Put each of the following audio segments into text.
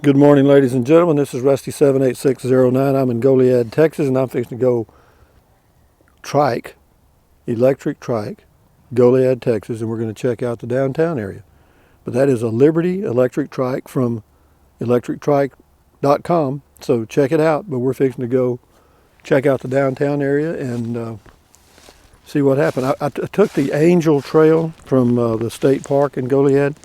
Good morning, ladies and gentlemen. This is Rusty 78609. I'm in GOLIAD, Texas, and I'm fixing to go trike, electric trike, GOLIAD, Texas, and we're going to check out the downtown area. But that is a Liberty electric trike from electrictrike.com, so check it out. But we're fixing to go check out the downtown area and see what happened. I took the Angel Trail from the state park in GOLIAD,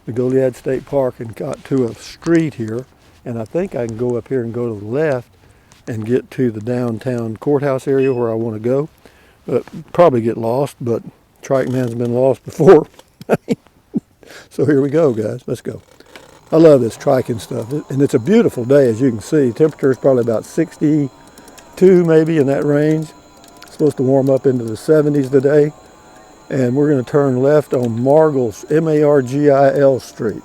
the GOLIAD State Park, and got to a street here, and I think I can go up here and go to the left and get to the downtown courthouse area where I want to go. Probably get lost, but TRIKEMAN's been lost before. So here we go, guys. Let's go. I love this triking stuff, and it's a beautiful day, as you can see. Temperature is probably about 62, maybe in that range. It's supposed to warm up into the 70s today. And we're going to turn left on Margil, M-A-R-G-I-L Street.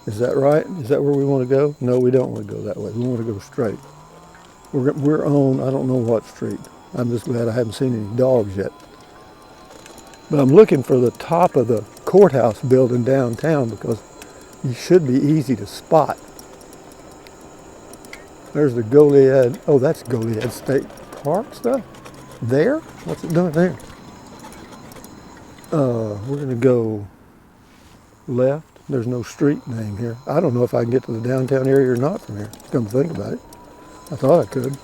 Is that right? Is that where we want to go? No, we don't want to go that way. We want to go straight. We're on, I don't know what street. I'm just glad I haven't seen any dogs yet. But I'm looking for the top of the courthouse building downtown because you should be easy to spot. There's the GOLIAD. Oh, that's GOLIAD State Park stuff. There? What's it doing there? We're going to go left. There's no street name here. I don't know if I can get to the downtown area or not from here. Come to think about it. I thought I could.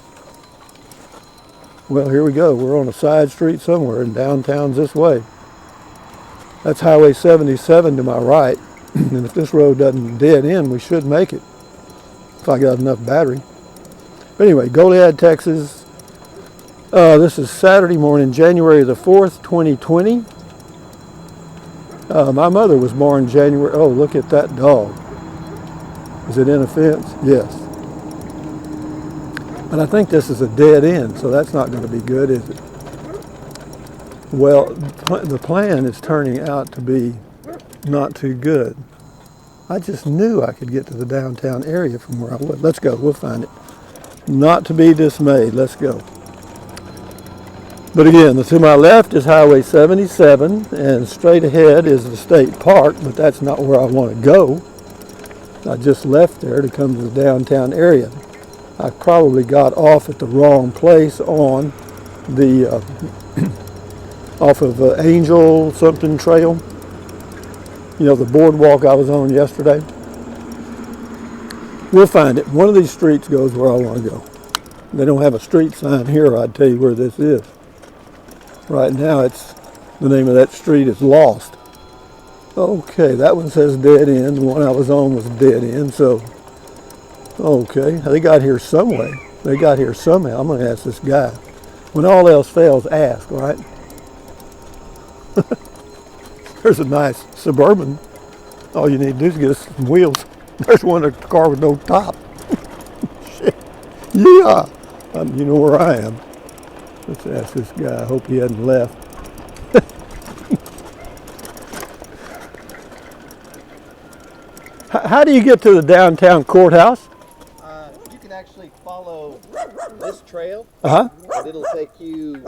Well, here we go. We're on a side street somewhere, and downtown's this way. That's Highway 77 to my right. And if this road doesn't dead end, we should make it if I got enough battery. But anyway, GOLIAD, Texas. This is Saturday morning, January the 4th, 2020. My mother was born January. Oh, look at that dog. Is it in a fence? Yes. And I think this is a dead end, so that's not going to be good, is it? Well, the plan is turning out to be not too good. I just knew I could get to the downtown area from where I was. Let's go. We'll find it. Not to be dismayed. Let's go. But again, to my left is Highway 77, and straight ahead is the state park, but that's not where I want to go. I just left there to come to the downtown area. I probably got off at the wrong place on the off of Angel something trail. You know, the boardwalk I was on yesterday. We'll find it. One of these streets goes where I want to go. They don't have a street sign here. I'd tell you where this is. Right now, it's the name of that street is Lost. Okay, that one says dead end. The one I was on was dead end. So, okay, they got here some way. They got here somehow. I'm going to ask this guy. When all else fails, ask, right? There's a nice Suburban. All you need to do is get some wheels. There's one in the car with no top. Shit. Yeah. You know where I am. Let's ask this guy. I hope he hadn't left. How do you get to the downtown courthouse? You can actually follow this trail. Uh-huh. And it'll take you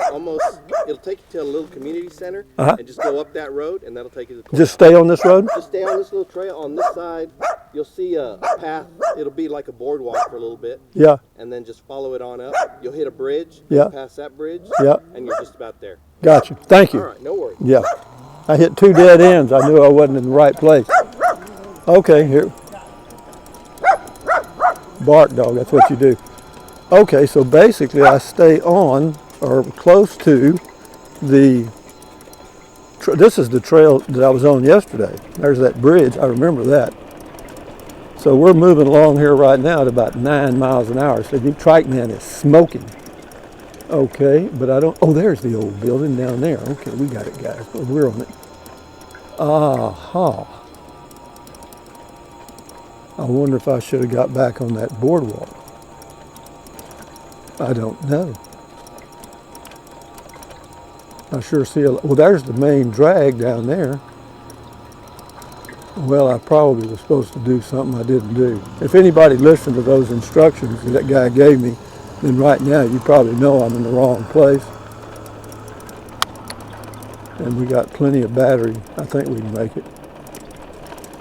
to a little community center, Uh-huh. and just go up that road, and that'll take you to the courthouse. Just stay on this road? Just stay on this little trail. On this side, you'll see a path. It'll be like a boardwalk for a little bit. Yeah. And then just follow it on up. You'll hit a bridge. Yeah. Pass that bridge. Yeah. And you're just about there. Gotcha. Thank you. All right, no worries. Yeah. I hit 2 dead ends. I knew I wasn't in the right place. Okay, here. Bark, dog. That's what you do. Okay, so basically I stay on or close to the, this is the trail that I was on yesterday. There's that bridge. I remember that. So we're moving along here right now at about 9 miles an hour. So the TRIKEMAN is smoking. Okay, but I don't, oh, there's the old building down there. Okay, we got it, guys. We're on it. Aha. I wonder if I should have got back on that boardwalk. I don't know. I sure see well, there's the main drag down there. Well, I probably was supposed to do something I didn't do. If anybody listened to those instructions that guy gave me, then right now you probably know I'm in the wrong place. And we got plenty of battery. I think we can make it.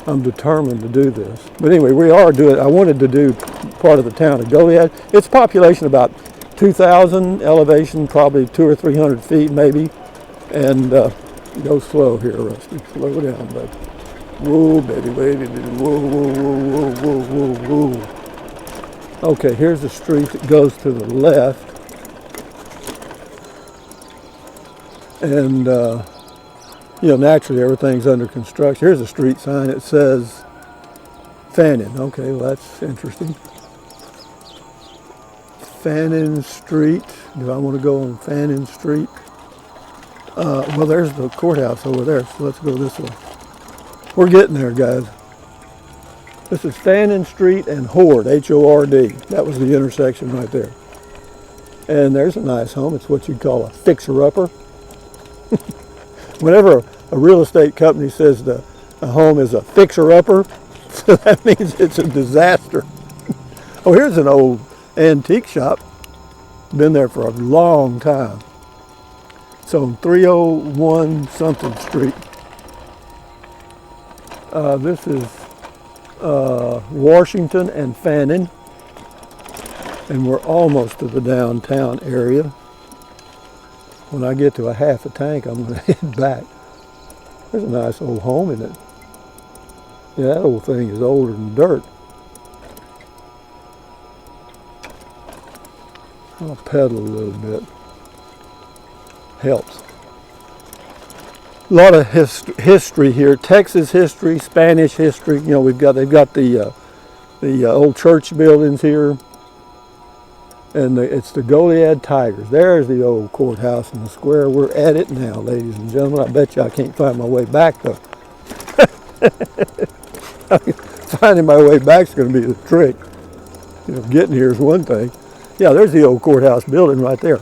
I'm determined to do this. But anyway, we are doing, I wanted to do part of the town of Goliad. Its population about 2,000, elevation probably 200 or 300 feet maybe. And go slow here, Rusty. Slow down, bud. Whoa, baby, baby, baby. Whoa, whoa, whoa, whoa, whoa, whoa, whoa. Okay, here's the street that goes to the left. And, you know, naturally everything's under construction. Here's a street sign. It says Fannin. Okay, well, that's interesting. Fannin Street. Do I want to go on Fannin Street? Well, there's the courthouse over there, so let's go this way. We're getting there, guys. This is Fannin Street and Horde, H-O-R-D. That was the intersection right there. And there's a nice home. It's what you'd call a fixer-upper. Whenever a real estate company says a home is a fixer-upper, so that means it's a disaster. Oh, here's an old antique shop. Been there for a long time. It's on 301 something street. This is Washington and Fannin, and we're almost to the downtown area. When I get to a half a tank, I'm going to head back. There's a nice old home in it. Yeah, that old thing is older than dirt. I'll pedal a little bit. Helps. A lot of history here. Texas history, Spanish history. You know, they've got the old church buildings here, and it's the Goliad Tigers. There's the old courthouse in the square. We're at it now, ladies and gentlemen. I bet you I can't find my way back though. Finding my way back is going to be the trick. You know, getting here is one thing. Yeah, there's the old courthouse building right there.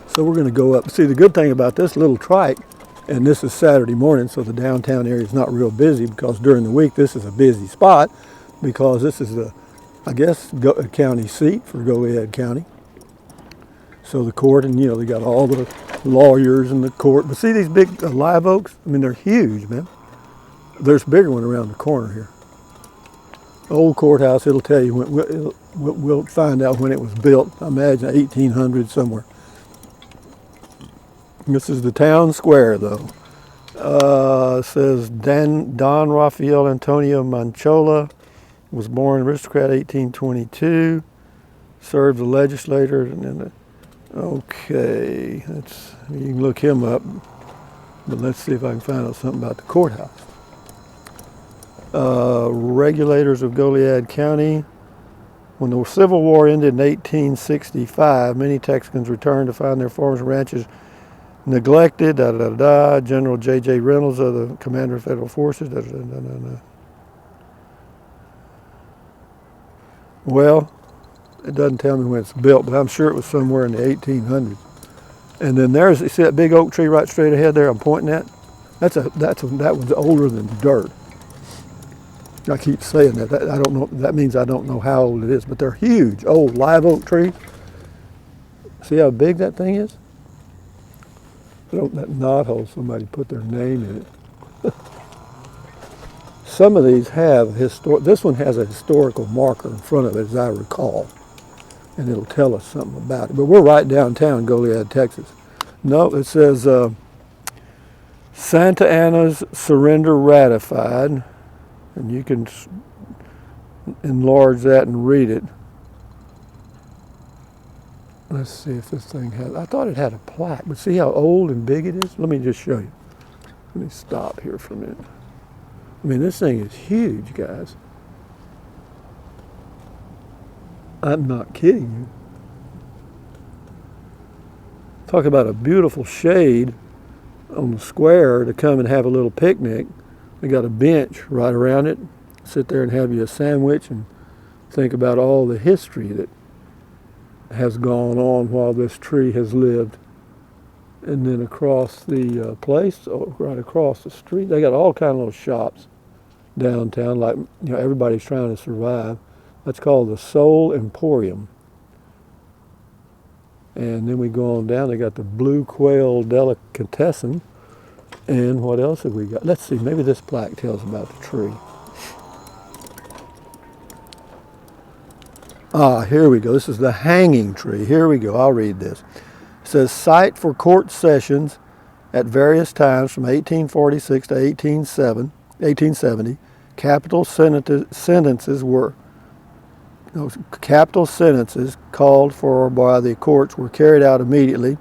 So we're going to go up. See, the good thing about this little trike, and this is Saturday morning, so the downtown area is not real busy, because during the week this is a busy spot, because this is the, I guess, county seat for Goliad County. So the court, and you know, they got all the lawyers in the court. But see these big live oaks? I mean, they're huge, man. There's a bigger one around the corner here. Old courthouse, it'll tell you when, we'll find out when it was built. I imagine 1800 somewhere. This is the town square, though. It says Don Rafael Antonio Manchola was born aristocrat 1822. Served the legislator. And okay, you can look him up. But let's see if I can find out something about the courthouse. Regulators of Goliad County. When the Civil War ended in 1865, many Texans returned to find their farms and ranches neglected. General J.J. Reynolds, the commander of federal forces. Well, it doesn't tell me when it's built, but I'm sure it was somewhere in the 1800s. And then there's, you see that big oak tree right straight ahead there I'm pointing at? That one's older than dirt. I keep saying that. I don't know. That means I don't know how old it is, but they're huge, old live oak trees. See how big that thing is? That knothole, somebody put their name in it. Some of these have this one has a historical marker in front of it, as I recall, and it'll tell us something about it. But we're right downtown Goliad, Texas. No, it says Santa Anna's surrender ratified, and you can enlarge that and read it. Let's see if this thing has, I thought it had a plaque, but see how old and big it is? Let me just show you. Let me stop here for a minute. I mean, this thing is huge, guys. I'm not kidding you. Talk about a beautiful shade on the square to come and have a little picnic. They got a bench right around it. Sit there and have you a sandwich and think about all the history that has gone on while this tree has lived. And then across the place, right across the street, they got all kind of little shops downtown, like, you know, everybody's trying to survive. That's called the Soul Emporium. And then we go on down, they got the Blue Quail Delicatessen. And what else have we got? Let's see, maybe this plaque tells about the tree. Ah, here we go. This is the hanging tree. Here we go. I'll read this. It says, site for court sessions at various times from 1846 to 1870. Capital sentences called for by the courts were carried out immediately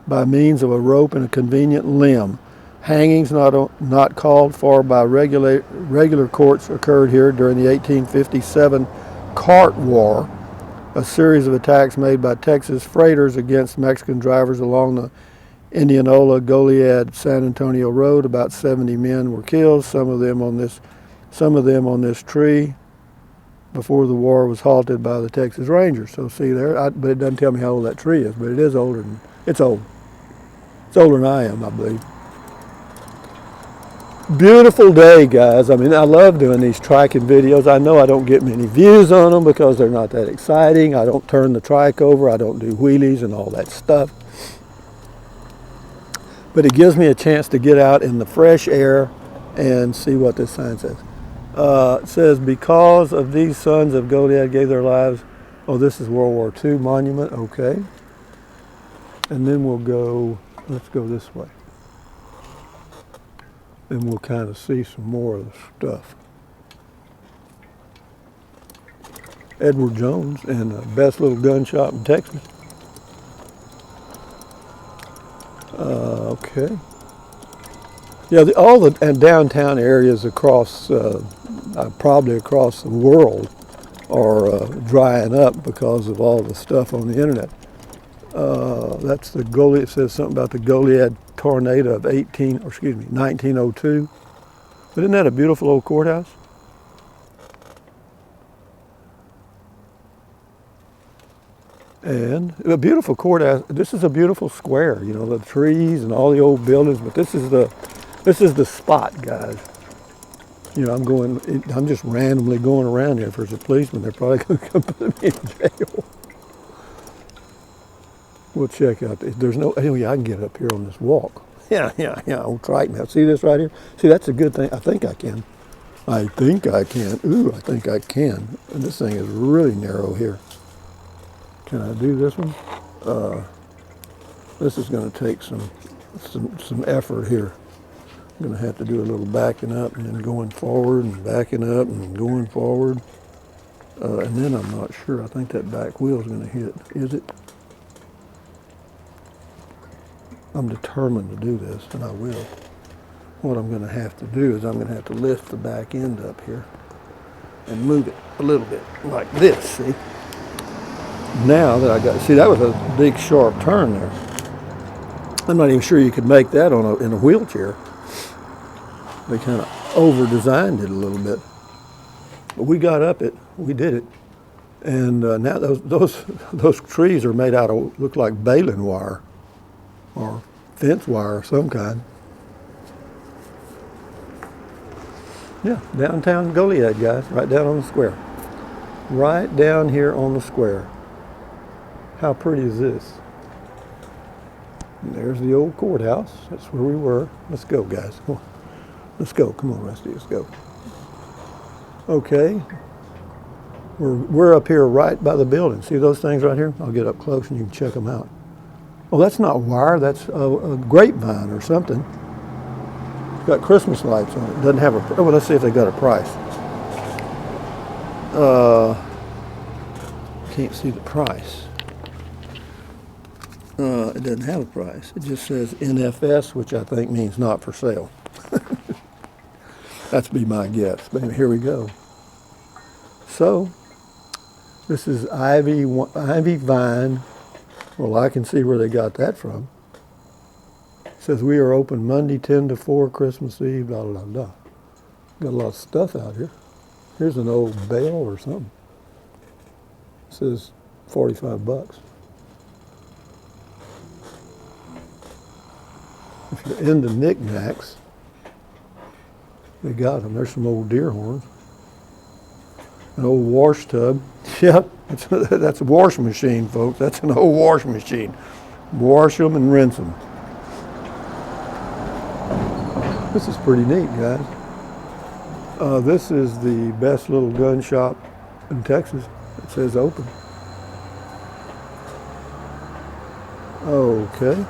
by means of a rope and a convenient limb. Hangings not called for by regular courts occurred here during the 1857 Cart War, a series of attacks made by Texas freighters against Mexican drivers along the Indianola, Goliad, San Antonio Road. About 70 men were killed, some of them on this tree, before the war was halted by the Texas Rangers. So see there, but it doesn't tell me how old that tree is, but it is older than, it's old. It's older than I am, I believe. Beautiful day, guys. I mean, I love doing these triking videos. I know I don't get many views on them because they're not that exciting. I don't turn the trike over. I don't do wheelies and all that stuff. But it gives me a chance to get out in the fresh air and see what this sign says. It says, because of these sons of Goliad gave their lives. Oh, this is World War II monument. Okay. And then we'll go, let's go this way. And we'll kind of see some more of the stuff. Edward Jones and the best little gun shop in Texas. Okay. Yeah, all the downtown areas across, probably across the world, are drying up because of all the stuff on the internet. That's the Goliad. It says something about the Goliad tornado of 1902. But isn't that a beautiful old courthouse? And a beautiful courthouse. This is a beautiful square. You know, the trees and all the old buildings. But this is the spot, guys. You know, I'm just randomly going around here. If there's a policeman, they're probably going to come put me in jail. We'll check out this. There's no, anyway, I can get up here on this walk. Yeah, old trike now. See this right here? See, that's a good thing. I think I can. Ooh, I think I can. And this thing is really narrow here. Can I do this one? This is going to take some effort here. I'm going to have to do a little backing up and then going forward and backing up and going forward. And then I'm not sure. I think that back wheel is going to hit. Is it? I'm determined to do this, and I will. What I'm going to have to do is I'm going to have to lift the back end up here and move it a little bit like this, see? Now that I got, see, that was a big sharp turn there. I'm not even sure you could make that in a wheelchair. They kind of over-designed it a little bit. But we got up it, we did it. And now those trees are made out of, look like baling wire or fence wire of some kind. Yeah, downtown Goliad, guys, right down on the square. Right down here on the square. How pretty is this? And there's the old courthouse. That's where we were. Let's go, guys. Come on. Let's go. Come on, Rusty. Let's go. Okay. We're up here right by the building. See those things right here? I'll get up close and you can check them out. Oh, that's not wire. That's a grapevine or something. It's got Christmas lights on it. Doesn't have a. Oh, well, let's see if they got a price. Can't see the price. It doesn't have a price. It just says NFS, which I think means not for sale. That's be my guess. But here we go. So, this is Ivy Vine. Well, I can see where they got that from. It says we are open Monday 10 to 4, Christmas Eve, blah, blah, blah. Got a lot of stuff out here. Here's an old bell or something. It says 45 bucks. If you're into knickknacks, they got them. There's some old deer horns. An old wash tub. Yep, that's a wash machine, folks. That's an old wash machine. Wash them and rinse them. This is pretty neat, guys. This is the best little gun shop in Texas. It says open. Okay.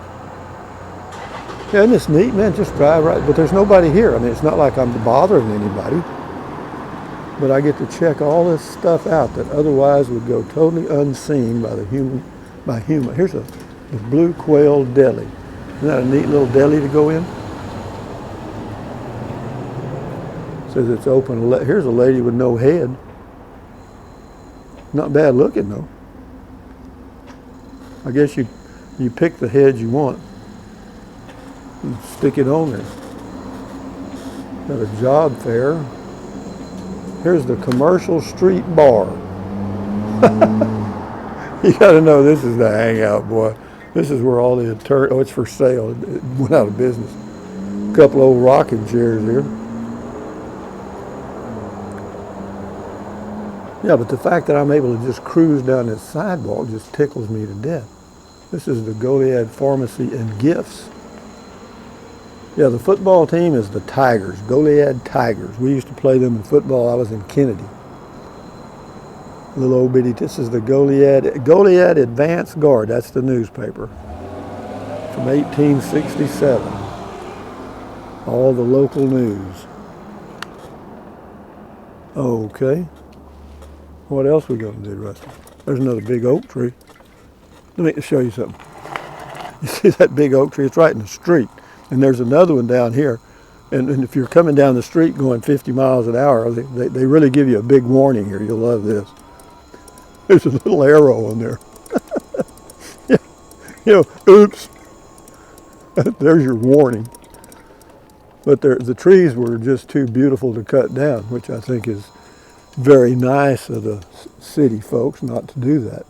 Yeah, isn't this neat, man? Just drive right, but there's nobody here. I mean, it's not like I'm bothering anybody. But I get to check all this stuff out that otherwise would go totally unseen by human. Here's the Blue Quail Deli. Isn't that a neat little deli to go in? Says it's open. Here's a lady with no head. Not bad looking though. I guess you pick the head you want and stick it on there. Got a job fair. Here's the Commercial Street Bar. You got to know this is the hangout, boy. This is where all the oh, it's for sale. It went out of business. A couple old rocking chairs here. Yeah, but the fact that I'm able to just cruise down this sidewalk just tickles me to death. This is the Goliad Pharmacy and Gifts. Yeah, the football team is the Tigers, Goliad Tigers. We used to play them in football. I was in Kennedy. Little old bitty. This is the Goliad Advance Guard. That's the newspaper from 1867. All the local news. Okay. What else we going to do, Rusty? There's another big oak tree. Let me show you something. You see that big oak tree? It's right in the street. And there's another one down here. And if you're coming down the street going 50 miles an hour, they really give you a big warning here. You'll love this. There's a little arrow on there. Yeah. You know, oops. There's your warning. But the trees were just too beautiful to cut down, which I think is very nice of the city folks not to do that.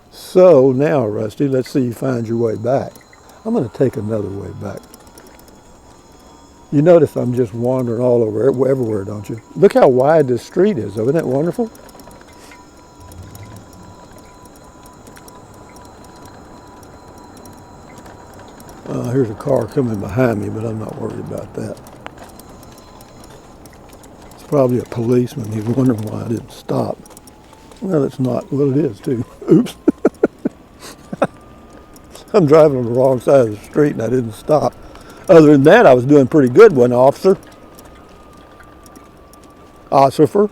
So now, Rusty, let's see you find your way back. I'm going to take another way back. You notice I'm just wandering all over everywhere, don't you? Look how wide this street is, though. Isn't that wonderful? Here's a car coming behind me, but I'm not worried about that. It's probably a policeman. He's wondering why I didn't stop. Well, it's not. Well, it is, too. Oops. I'm driving on the wrong side of the street and I didn't stop. Other than that, I was doing pretty good, wasn't I, officer? Ossifer.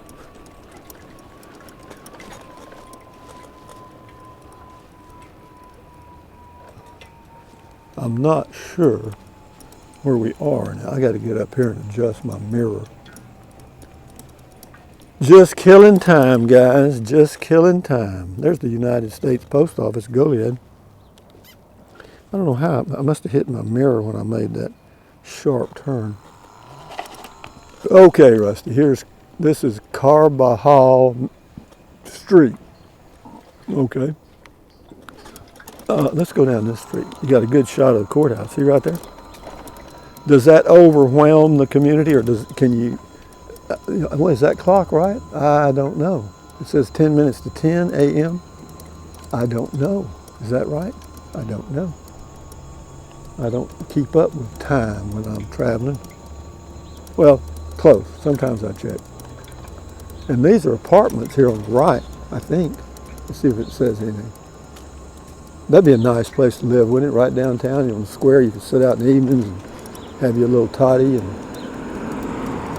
I'm not sure where we are now. I got to get up here and adjust my mirror. Just killing time, guys. Just killing time. There's the United States Post Office, Goliad. I don't know how. I must have hit my mirror when I made that sharp turn. Okay, Rusty. This is Carbajal Street. Okay. Let's go down this street. You got a good shot of the courthouse. See right there? Does that overwhelm the community, or can you? What is that clock right? I don't know. It says 10 minutes to 10 a.m. I don't know. Is that right? I don't know. I don't keep up with time when I'm traveling. Well, close. Sometimes I check. And these are apartments here on the right, I think. Let's see if it says anything. That'd be a nice place to live, wouldn't it? Right downtown, on the square. You can sit out in the evenings and have your little toddy.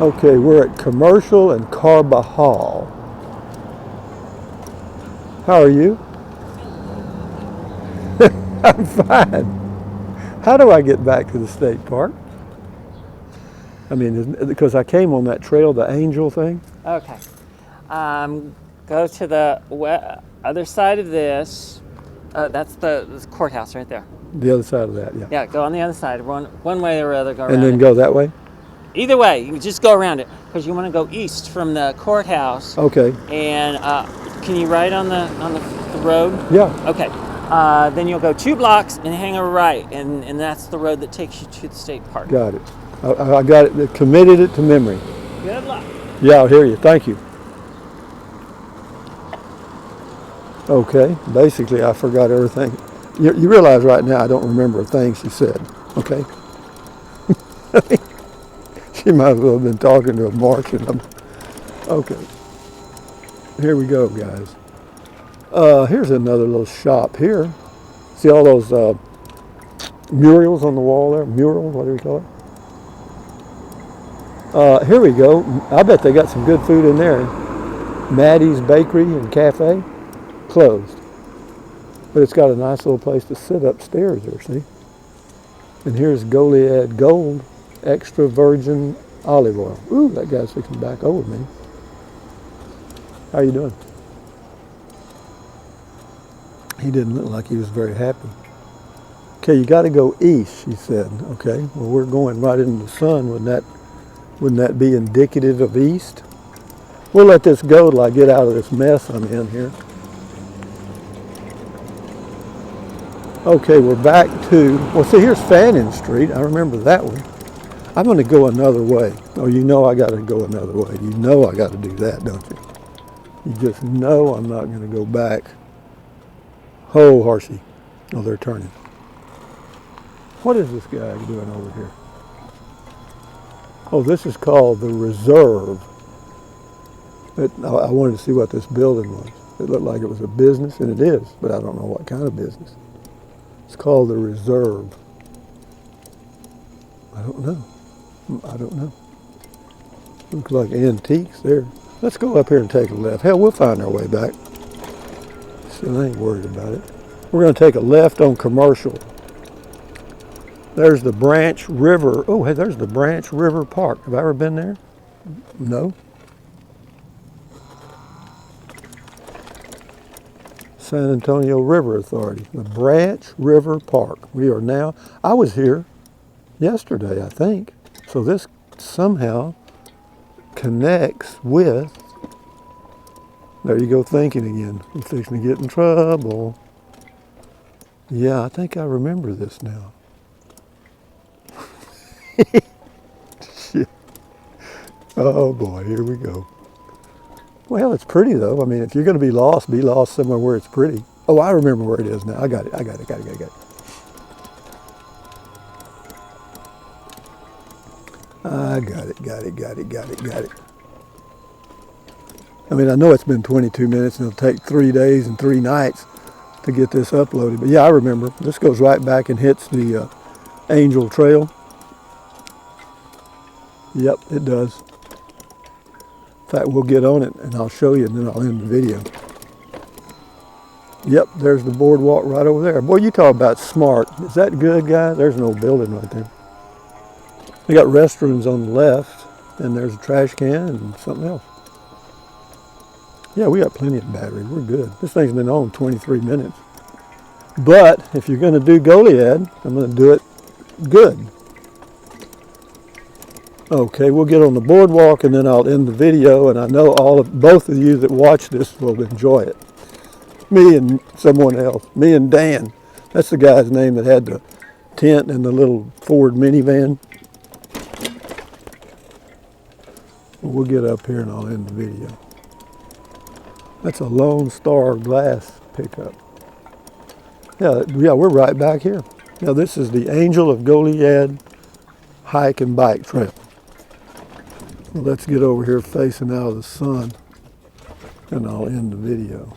Okay, we're at Commercial and Carbajal. How are you? I'm fine. How do I get back to the state park? I mean, because I came on that trail, the angel thing. Okay. Go to the other side of this. That's the courthouse right there. The other side of that, yeah. Yeah, go on the other side. One way or other, go around. And then it. go that way? Either way, you just go around it because you want to go east from the courthouse. Okay. And can you ride on the road? Yeah. Okay. Then you'll go 2 blocks and hang a right, and that's the road that takes you to the state park. Got it. I got it. Committed it to memory. Good luck. Yeah, I'll hear you. Thank you. Okay. Basically, I forgot everything. You realize right now I don't remember a thing she said. Okay. She might as well have been talking to a Martian. Okay, here we go, guys. Here's another little shop here. See all those murals on the wall there? Murals, what do we call it? Here we go. I bet they got some good food in there. Maddie's Bakery and Cafe, closed. But it's got a nice little place to sit upstairs there, see? And here's Goliad Gold Extra Virgin Olive Oil. Ooh, that guy's fixing to back over me. How you doing? He didn't look like he was very happy. Okay, you got to go east, she said. Okay, well, we're going right into the sun. Wouldn't that be indicative of east? We'll let this go till I get out of this mess I'm in here. Okay, we're back to, well, see, here's Fannin Street. I remember that one. I'm going to go another way. Oh, you know I got to go another way. You know I got to do that, don't you? You just know I'm not going to go back. Oh, horsey. Oh, they're turning. What is this guy doing over here? Oh, this is called the Reserve. I wanted to see what this building was. It looked like it was a business, and it is, but I don't know what kind of business. It's called the Reserve. I don't know. Looks like antiques there. Let's go up here and take a left. Hell, we'll find our way back. Still ain't worried about it. We're going to take a left on Commercial. There's the Branch River. Oh, hey, there's the Branch River Park. Have I ever been there? No. San Antonio River Authority, the Branch River Park. We are now, I was here yesterday, I think. So this somehow connects with, there you go thinking again. I'm fixing to get in trouble. Yeah, I think I remember this now. Shit. Oh boy, here we go. Well, it's pretty though. I mean, if you're going to be lost somewhere where it's pretty. Oh, I remember where it is now. I got it. Got it. I mean, I know it's been 22 minutes and it'll take 3 days and 3 nights to get this uploaded. But yeah, I remember. This goes right back and hits the Angel Trail. Yep, it does. In fact, we'll get on it and I'll show you and then I'll end the video. Yep, there's the boardwalk right over there. Boy, you talk about smart. Is that good, guys? There's an old building right there. They got restrooms on the left and there's a trash can and something else. Yeah, we got plenty of battery. We're good. This thing's been on 23 minutes. But if you're going to do Goliad, I'm going to do it good. Okay, we'll get on the boardwalk and then I'll end the video, and I know both of you that watch this will enjoy it. Me and someone else. Me and Dan. That's the guy's name that had the tent and the little Ford minivan. We'll get up here and I'll end the video. That's a Lone Star glass pickup. Yeah, we're right back here. Now this is the Angel of Goliad hike and bike trail. Well, let's get over here facing out of the sun and I'll end the video.